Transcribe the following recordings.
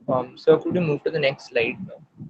So could you move to the next slide now?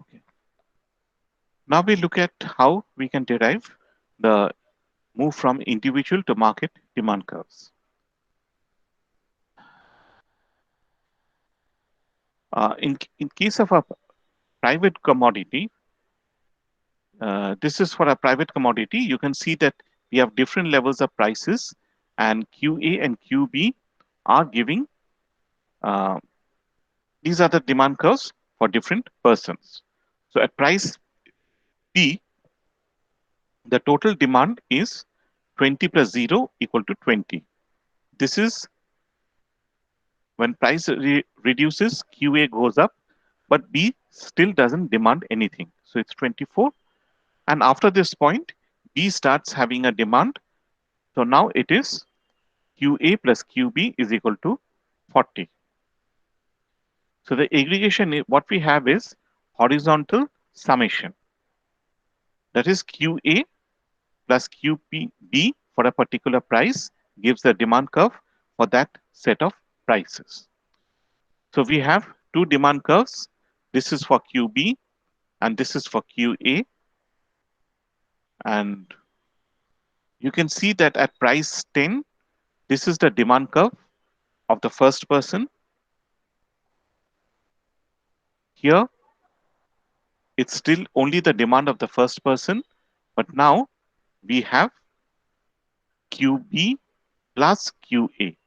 Okay. Now we look at how we can derive the move from individual to market demand curves. In case of a private commodity, this is for a private commodity. You can see that we have different levels of prices, and QA and QB are giving uh, these are the demand curves for different persons. So at price P, the total demand is 20 plus 0 equal to 20. This is when price reduces, QA goes up, but B still doesn't demand anything. So it's 24. And after this point, B starts having a demand. So now it is QA plus QB is equal to 40. So the aggregation, what we have is horizontal summation. That is QA plus QB for a particular price gives the demand curve for that set of prices. So we have two demand curves. This is for QB and this is for QA. And you can see that at price 10, this is the demand curve of the first person. Here, it's still only the demand of the first person, but now we have QB plus QA.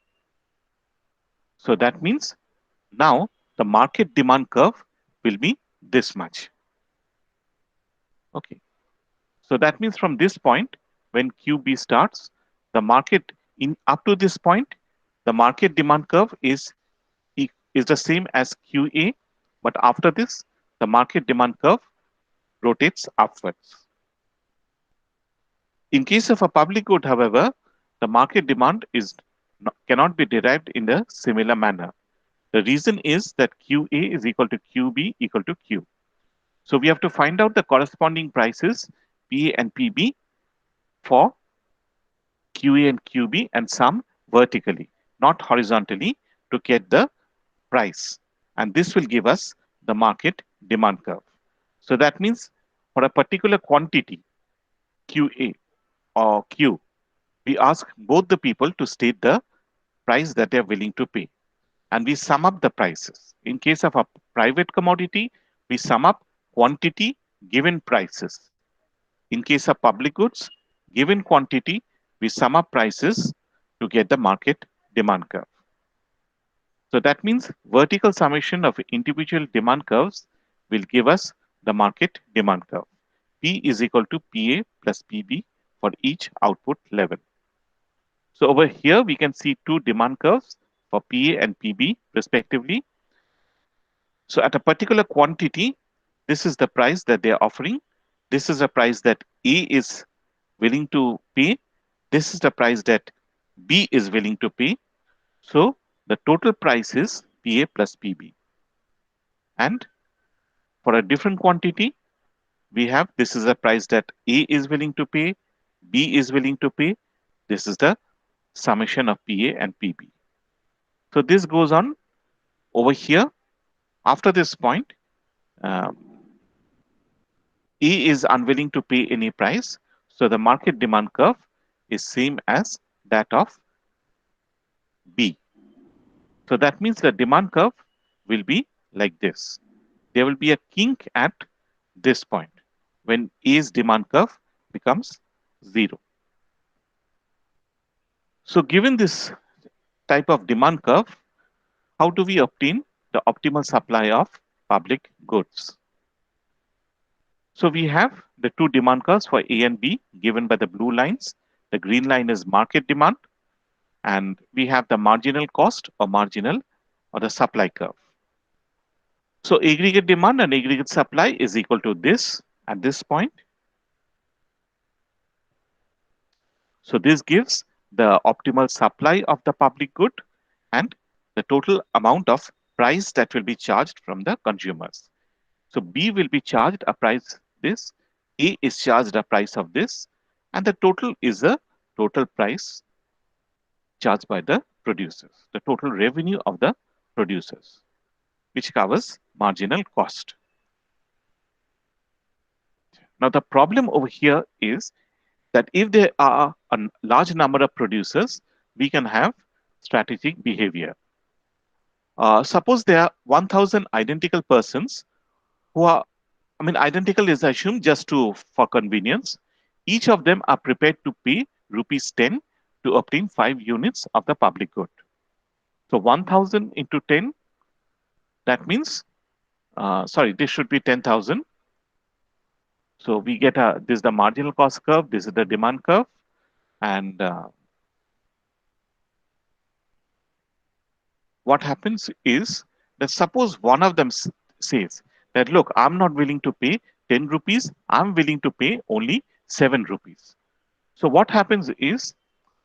So that means now the market demand curve will be this much. Okay. So that means from this point, when QB starts, the market in up to this point, the market demand curve is the same as QA, but after this, the market demand curve rotates upwards. In case of a public good, however, the market demand cannot be derived in a similar manner. The reason is that QA is equal to QB equal to Q. So we have to find out the corresponding prices PA and PB for QA and QB and sum vertically, not horizontally, to get the price. And this will give us the market demand curve. So that means for a particular quantity, QA or Q, we ask both the people to state the price that they're willing to pay. And we sum up the prices. In case of a private commodity, we sum up quantity given prices. In case of public goods, given quantity, we sum up prices to get the market demand curve. So that means vertical summation of individual demand curves will give us the market demand curve. P is equal to PA plus PB for each output level. So over here, we can see two demand curves for PA and PB respectively. So at a particular quantity, this is the price that they are offering. This is the price that A is willing to pay. This is the price that B is willing to pay. So the total price is PA plus PB. And for a different quantity, we have this is the price that A is willing to pay, B is willing to pay. This is the summation of PA and PB. So this goes on over here. After this point, uh, A is unwilling to pay any price. So the market demand curve is same as that of B. So that means the demand curve will be like this. There will be a kink at this point when A's demand curve becomes 0. So given this type of demand curve, how do we obtain the optimal supply of public goods? So we have the two demand curves for A and B given by the blue lines. The green line is market demand, and we have the marginal cost or the supply curve. So aggregate demand and aggregate supply is equal to this at this point. So this gives the optimal supply of the public good and the total amount of price that will be charged from the consumers. So B will be charged a price this, A is charged a price of this, and the total is the total price charged by the producers, the total revenue of the producers, which covers marginal cost. Now the problem over here is that if there are a large number of producers, we can have strategic behavior. Suppose there are 1,000 identical persons who are, identical is assumed just for convenience. Each of them are prepared to pay rupees 10 to obtain 5 units of the public good. So 1,000 into 10, that means, this should be 10,000. So we get this is the marginal cost curve, this is the demand curve, and what happens is that suppose one of them says that, look, I'm not willing to pay 10 rupees, I'm willing to pay only 7 rupees. So what happens is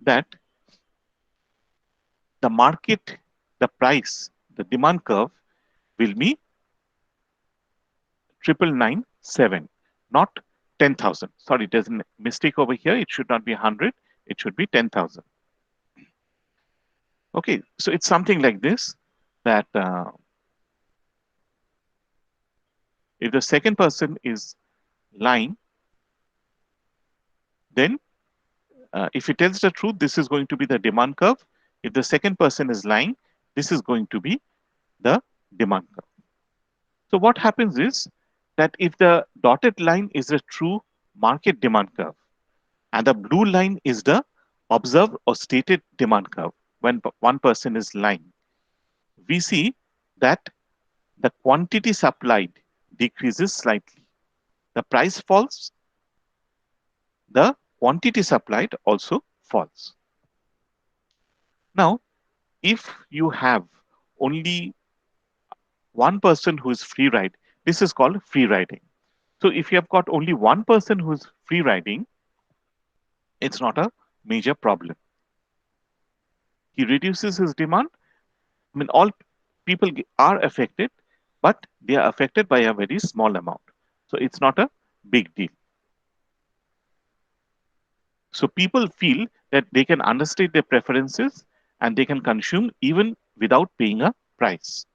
that the market, the price, the demand curve will be 999,7, not 10,000. Sorry, there's a mistake over here. It should not be 100. It should be 10,000. Okay, so it's something like this, that if the second person is lying, then if he tells the truth, this is going to be the demand curve. If the second person is lying, this is going to be the demand curve. So what happens is that if the dotted line is a true market demand curve and the blue line is the observed or stated demand curve when one person is lying, we see that the quantity supplied decreases slightly. The price falls, the quantity supplied also falls. Now, if you have only one person who is free ride, this is called free riding. So if you have got only one person who is free riding, it's not a major problem. He reduces his demand. All people are affected, but they are affected by a very small amount. So it's not a big deal. So people feel that they can understate their preferences and they can consume even without paying a price.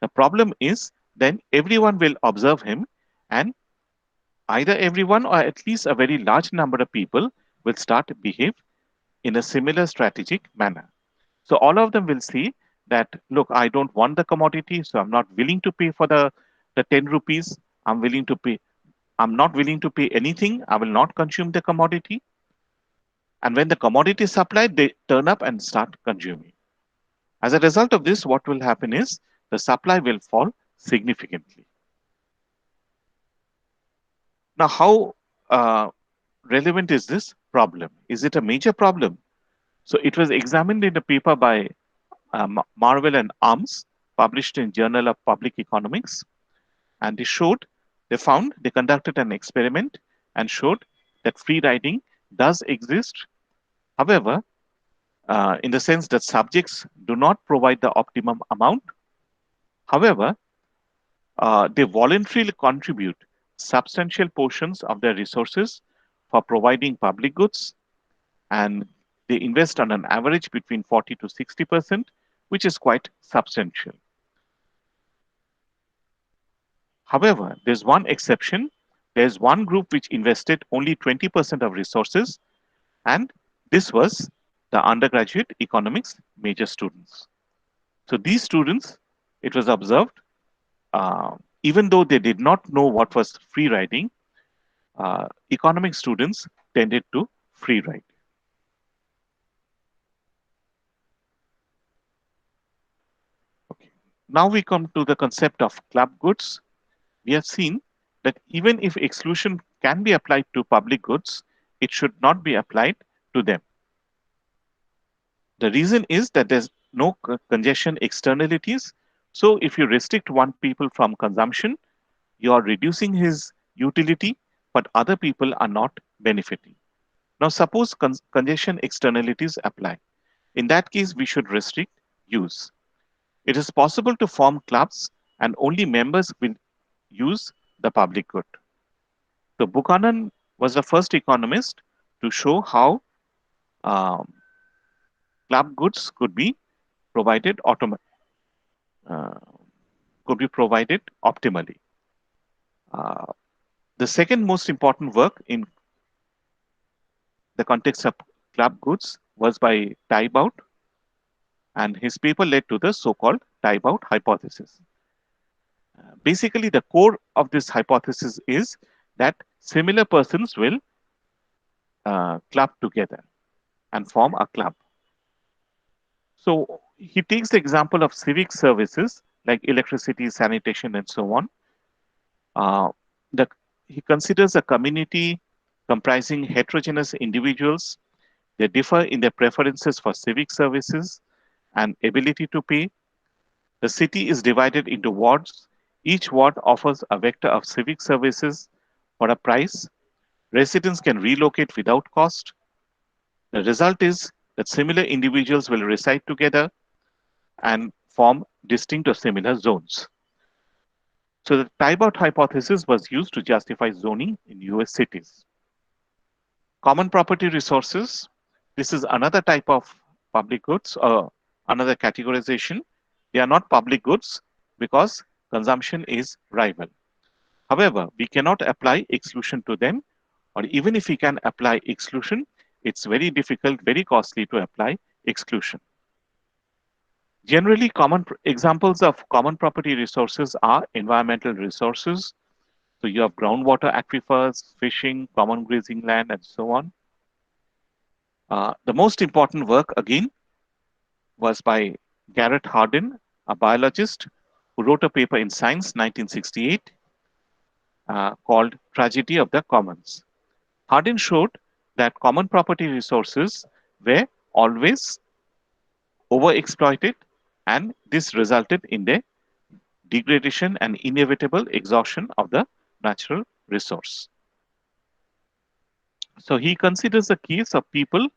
The problem is then everyone will observe him, and either everyone or at least a very large number of people will start to behave in a similar strategic manner. So all of them will see that, look, I don't want the commodity, so I'm not willing to pay for the 10 rupees. I'm not willing to pay anything. I will not consume the commodity. And when the commodity is supplied, they turn up and start consuming. As a result of this, what will happen is the supply will fall significantly. Now, how relevant is this problem? Is it a major problem? So it was examined in a paper by Marvel and Arms, published in Journal of Public Economics, and they conducted an experiment and showed that free riding does exist. However, in the sense that subjects do not provide the optimum amount. However, they voluntarily contribute substantial portions of their resources for providing public goods, and they invest on an average between 40 to 60%, which is quite substantial. However, there's one exception. There's one group which invested only 20% of resources, and this was the undergraduate economics major students. So these students, it was observed, even though they did not know what was free riding, economic students tended to free ride. Okay. Now we come to the concept of club goods. We have seen that even if exclusion can be applied to public goods, it should not be applied to them. The reason is that there's no congestion externalities. So if you restrict one people from consumption, you are reducing his utility, but other people are not benefiting. Now, suppose congestion externalities apply. In that case, we should restrict use. It is possible to form clubs and only members will use the public good. So Buchanan was the first economist to show how um, club goods provided uh, could be provided optimally. Uh, the second most important work in the context of club goods was by Tybalt, and his paper led to the so-called Tybalt hypothesis. Basically, the core of this hypothesis is that similar persons will club together and form a club. So he takes the example of civic services like electricity, sanitation, and so on. Uh, the, he considers a community comprising heterogeneous individuals. They differ in their preferences for civic services and ability to pay. The city is divided into wards. Each ward offers a vector of civic services for a price. Residents can relocate without cost. The result is that similar individuals will reside together and form distinct or similar zones. So the Tybalt hypothesis was used to justify zoning in US cities. Common property resources. This is another type of public goods or another categorization. They are not public goods because consumption is rival. However, we cannot apply exclusion to them, or even if we can apply exclusion, it's very difficult, very costly to apply exclusion. Generally, common examples of common property resources are environmental resources. So you have groundwater aquifers, fishing, common grazing land, and so on. The most important work, again, was by Garrett Hardin, a biologist who wrote a paper in Science 1968 called Tragedy of the Commons. Hardin showed that common property resources were always overexploited, and this resulted in the degradation and inevitable exhaustion of the natural resource. So he considers a case of people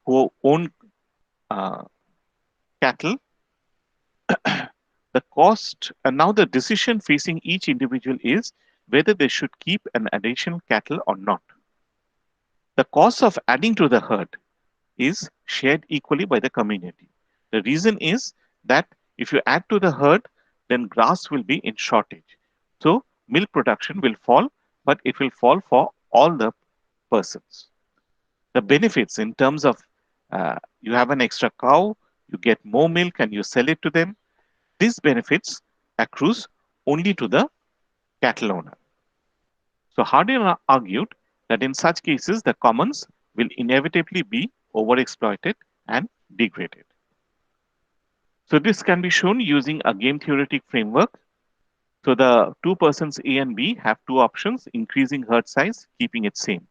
who own uh, cattle. The cost, and now the decision facing each individual is whether they should keep an additional cattle or not. The cost of adding to the herd is shared equally by the community. The reason is that if you add to the herd, then grass will be in shortage. So milk production will fall, but it will fall for all the persons. The benefits in terms of you have an extra cow, you get more milk and you sell it to them. These benefits accrues only to the cattle owner. So Hardin argued that in such cases, the commons will inevitably be overexploited and degraded. So this can be shown using a game theoretic framework. So the two persons A and B have two options: increasing herd size, keeping it same.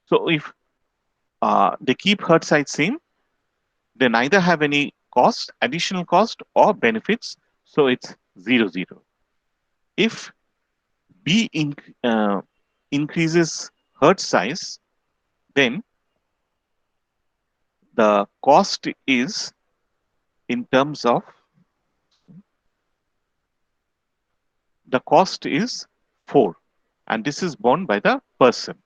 So if they keep herd size same, they neither have any cost, additional cost, or benefits. So it's 0, 0. If B increases herd size, then the cost is in terms of the cost is 4, and this is borne by the person.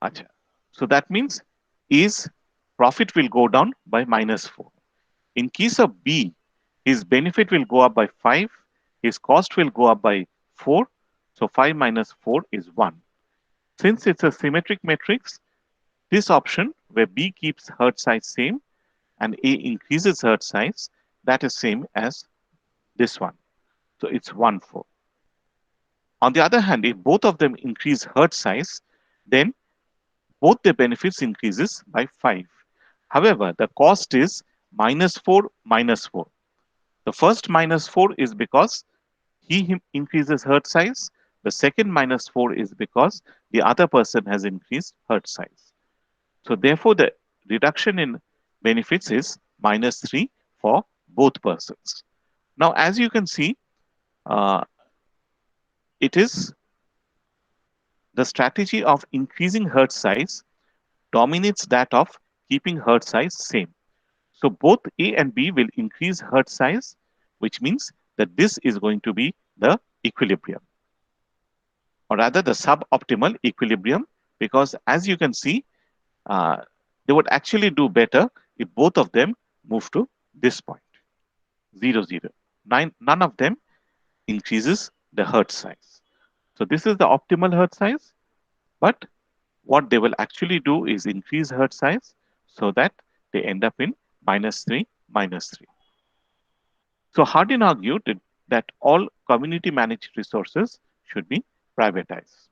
Acha. So that means his profit will go down by -4. In case of B, his benefit will go up by 5, his cost will go up by 4. So 5 minus 4 is 1. Since it's a symmetric matrix, this option where B keeps herd size same and A increases herd size, that is same as this one. So it's 1, 4. On the other hand, if both of them increase herd size, then both the benefits increases by 5. However, the cost is -4 minus 4. The first -4 is because he increases herd size. The second -4 is because the other person has increased herd size. So therefore, the reduction in benefits is -3 for both persons. Now, as you can see, uh, it is the strategy of increasing herd size dominates that of keeping herd size same. So both A and B will increase herd size, which means that this is going to be the equilibrium, or rather the suboptimal equilibrium, because as you can see, uh, they would actually do better if both of them move to this point, 0, 0. None of them increases the herd size. So this is the optimal herd size, but what they will actually do is increase herd size so that they end up in -3, -3. So Hardin argued that all community managed resources should be privatized.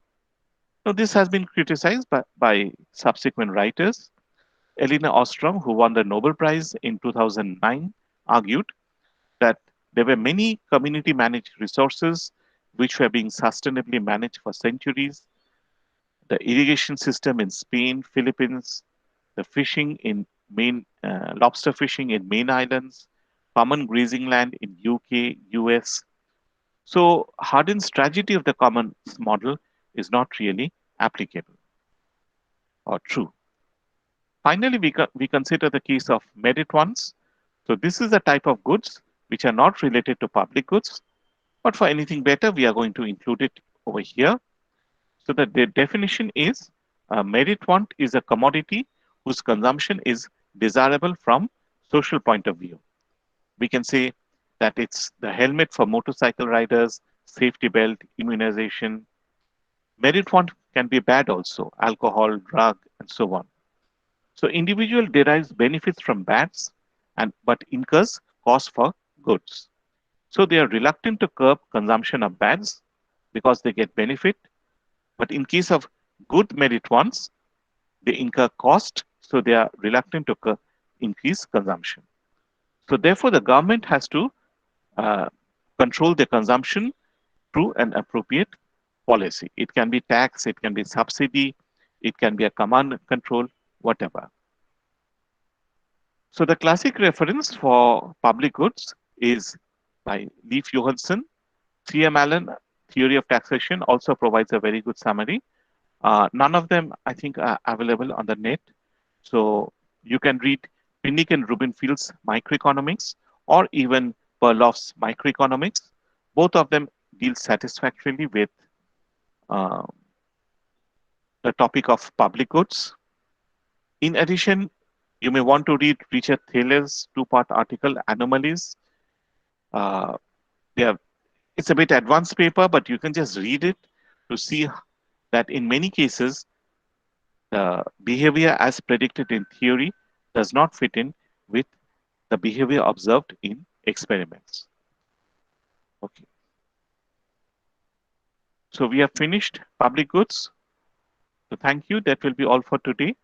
Now, this has been criticized by subsequent writers. Elinor Ostrom, who won the Nobel Prize in 2009, argued that there were many community managed resources which were being sustainably managed for centuries. The irrigation system in Spain, Philippines, the fishing in main lobster fishing in main islands, common grazing land in UK, US. So Hardin's tragedy of the commons model is not really applicable or true. Finally, we consider the case of merit ones. So this is a type of goods which are not related to public goods, but for anything better, we are going to include it over here. So the definition is a merit want is a commodity whose consumption is desirable from social point of view. We can say that it's the helmet for motorcycle riders, safety belt, immunization. Merit want can be bad also, alcohol, drug, and so on. So individual derives benefits from bads and but incurs cost for goods. So they are reluctant to curb consumption of bads because they get benefit. But in case of good merit ones, they incur cost, so they are reluctant to increase consumption. So therefore, the government has to uh, control the consumption through an appropriate policy. It can be tax, it can be subsidy, it can be a command control, whatever. So the classic reference for public goods is by Leif Johansson. C.M. Allen, Theory of Taxation, also provides a very good summary. None of them, I think, are available on the net. So you can read Pinnick and Rubenfield's Microeconomics or even Perloff's Microeconomics. Both of them deal satisfactorily with uh, the topic of public goods. In addition, you may want to read Richard Thaler's two-part article, Anomalies. Uh, they are, it's a bit advanced paper, but you can just read it to see that in many cases, the behavior as predicted in theory does not fit in with the behavior observed in experiments. Okay. So we have finished public goods. So thank you. That will be all for today.